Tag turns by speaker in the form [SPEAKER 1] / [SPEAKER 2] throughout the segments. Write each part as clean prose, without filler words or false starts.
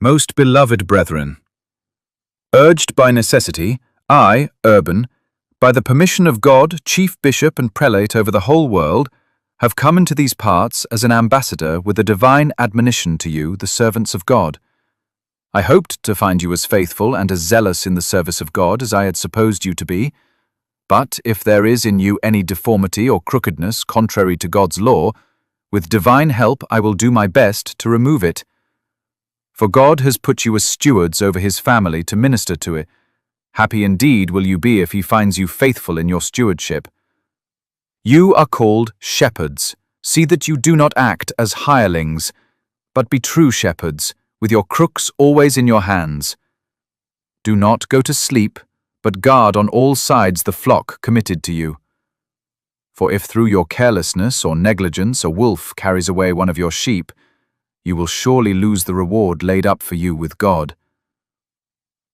[SPEAKER 1] Most beloved brethren, urged by necessity, I, Urban, by the permission of God, Chief Bishop and Prelate over the whole world, have come into these parts as an ambassador with a divine admonition to you, the servants of God. I hoped to find you as faithful and as zealous in the service of God as I had supposed you to be, but if there is in you any deformity or crookedness contrary to God's law, with divine help I will do my best to remove it. For God has put you as stewards over his family to minister to it. Happy indeed will you be if he finds you faithful in your stewardship. You are called shepherds. See that you do not act as hirelings, but be true shepherds, with your crooks always in your hands. Do not go to sleep, but guard on all sides the flock committed to you. For if through your carelessness or negligence a wolf carries away one of your sheep, you will surely lose the reward laid up for you with God.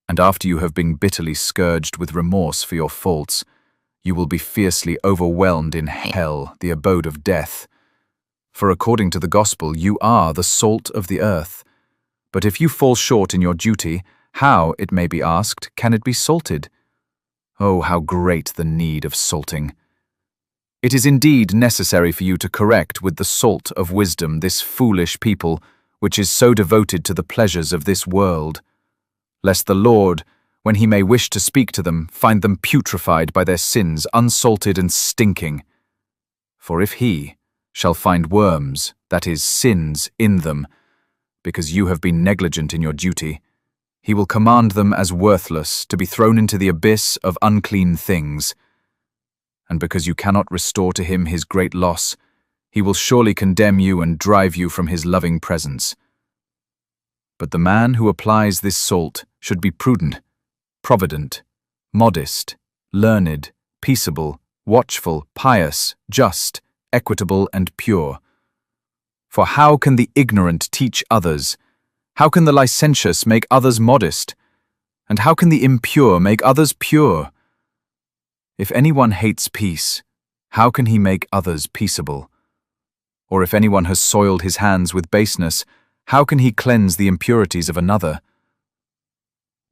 [SPEAKER 1] And after you have been bitterly scourged with remorse for your faults, you will be fiercely overwhelmed in hell, the abode of death. For according to the gospel, you are the salt of the earth. But if you fall short in your duty, how, it may be asked, can it be salted? Oh, how great the need of salting! It is indeed necessary for you to correct with the salt of wisdom this foolish people, which is so devoted to the pleasures of this world, lest the Lord, when he may wish to speak to them, find them putrefied by their sins, unsalted and stinking. For if he shall find worms, that is, sins, in them, because you have been negligent in your duty, he will command them as worthless to be thrown into the abyss of unclean things. And because you cannot restore to him his great loss, he will surely condemn you and drive you from his loving presence. But the man who applies this salt should be prudent, provident, modest, learned, peaceable, watchful, pious, just, equitable, and pure. For how can the ignorant teach others? How can the licentious make others modest? And how can the impure make others pure? If anyone hates peace, how can he make others peaceable? Or if anyone has soiled his hands with baseness, how can he cleanse the impurities of another?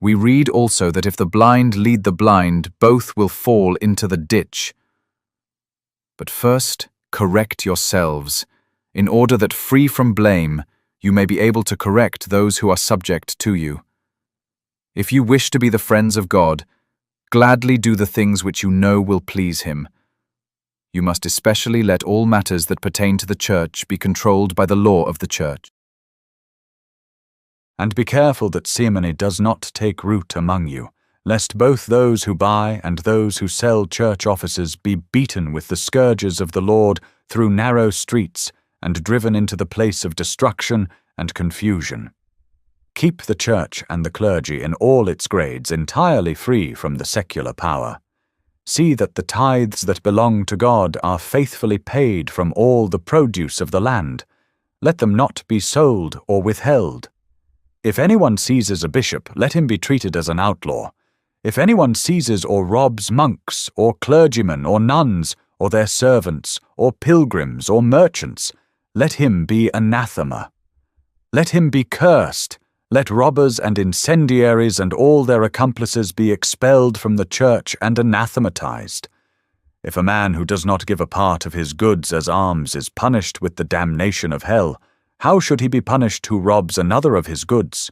[SPEAKER 1] We read also that if the blind lead the blind, both will fall into the ditch. But first, correct yourselves, in order that, free from blame, you may be able to correct those who are subject to you. If you wish to be the friends of God, gladly do the things which you know will please him. You must especially let all matters that pertain to the church be controlled by the law of the church.
[SPEAKER 2] And be careful that simony does not take root among you, lest both those who buy and those who sell church offices be beaten with the scourges of the Lord through narrow streets and driven into the place of destruction and confusion. Keep the church and the clergy in all its grades entirely free from the secular power. See that the tithes that belong to God are faithfully paid from all the produce of the land. Let them not be sold or withheld. If anyone seizes a bishop, let him be treated as an outlaw. If anyone seizes or robs monks, or clergymen, or nuns, or their servants, or pilgrims, or merchants, let him be anathema. Let him be cursed. Let robbers and incendiaries and all their accomplices be expelled from the church and anathematized. If a man who does not give a part of his goods as alms is punished with the damnation of hell, how should he be punished who robs another of his goods?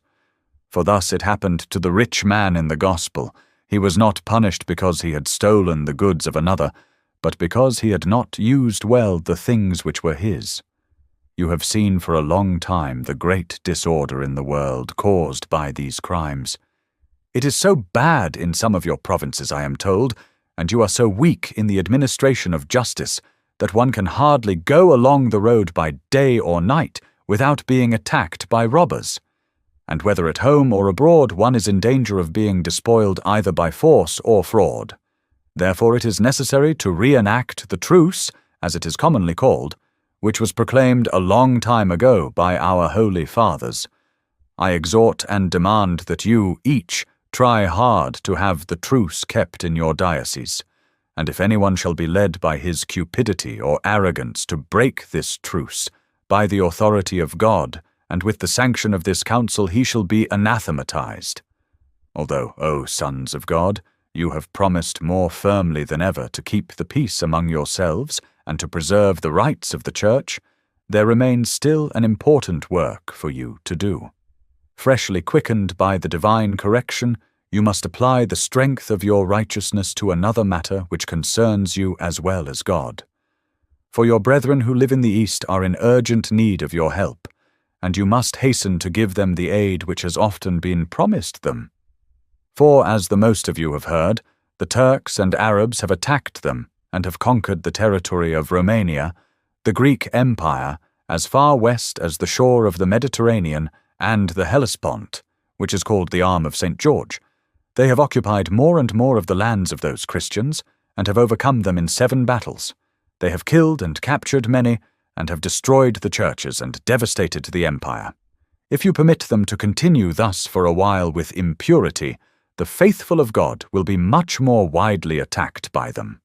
[SPEAKER 2] For thus it happened to the rich man in the gospel. He was not punished because he had stolen the goods of another, but because he had not used well the things which were his. You have seen for a long time the great disorder in the world caused by these crimes. It is so bad in some of your provinces, I am told, and you are so weak in the administration of justice, that one can hardly go along the road by day or night without being attacked by robbers. And whether at home or abroad, one is in danger of being despoiled either by force or fraud. Therefore it is necessary to reenact the truce, as it is commonly called, which was proclaimed a long time ago by our holy fathers. I exhort and demand that you, each, try hard to have the truce kept in your diocese, and if anyone shall be led by his cupidity or arrogance to break this truce, by the authority of God, and with the sanction of this council he shall be anathematized. Although, O sons of God, you have promised more firmly than ever to keep the peace among yourselves and to preserve the rights of the Church, there remains still an important work for you to do. Freshly quickened by the divine correction, you must apply the strength of your righteousness to another matter which concerns you as well as God. For your brethren who live in the East are in urgent need of your help, and you must hasten to give them the aid which has often been promised them. For, as the most of you have heard, the Turks and Arabs have attacked them and have conquered the territory of Romania, the Greek Empire, as far west as the shore of the Mediterranean and the Hellespont, which is called the Arm of St. George. They have occupied more and more of the lands of those Christians, and have overcome them in 7 battles. They have killed and captured many, and have destroyed the churches and devastated the empire. If you permit them to continue thus for a while with impurity, the faithful of God will be much more widely attacked by them.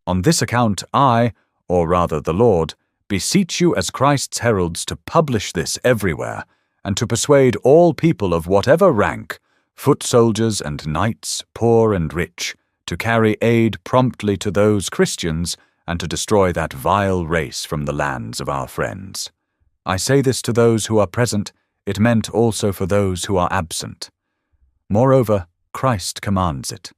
[SPEAKER 2] On this account I, or rather the Lord, beseech you as Christ's heralds to publish this everywhere, and to persuade all people of whatever rank, foot soldiers and knights, poor and rich, to carry aid promptly to those Christians and to destroy that vile race from the lands of our friends. I say this to those who are present, it meant also for those who are absent. Moreover, Christ commands it.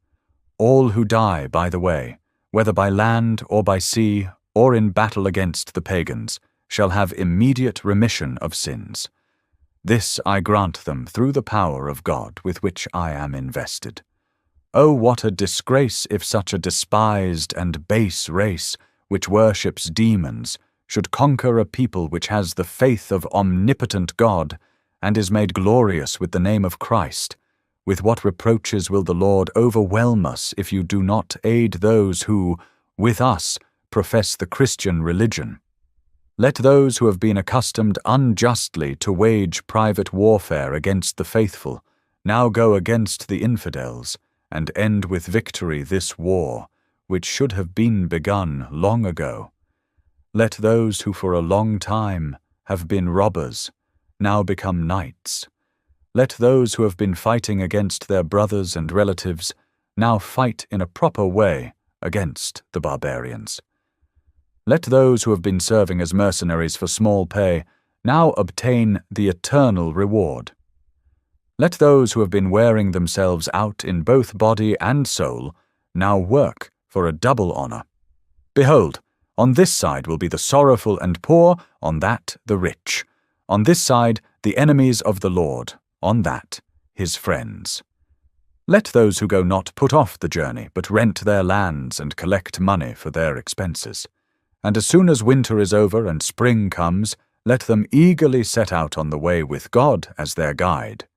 [SPEAKER 2] All who die by the way, whether by land or by sea or in battle against the pagans, shall have immediate remission of sins. This I grant them through the power of God with which I am invested. Oh, what a disgrace if such a despised and base race, which worships demons, should conquer a people which has the faith of omnipotent God, and is made glorious with the name of Christ. With what reproaches will the Lord overwhelm us if you do not aid those who, with us, profess the Christian religion? Let those who have been accustomed unjustly to wage private warfare against the faithful now go against the infidels, and end with victory this war, which should have been begun long ago. Let those who for a long time have been robbers now become knights. Let those who have been fighting against their brothers and relatives now fight in a proper way against the barbarians. Let those who have been serving as mercenaries for small pay now obtain the eternal reward. Let those who have been wearing themselves out in both body and soul now work for a double honor. Behold, on this side will be the sorrowful and poor, on that the rich. On this side the enemies of the Lord, on that his friends. Let those who go not put off the journey, but rent their lands and collect money for their expenses. And as soon as winter is over and spring comes, let them eagerly set out on the way with God as their guide.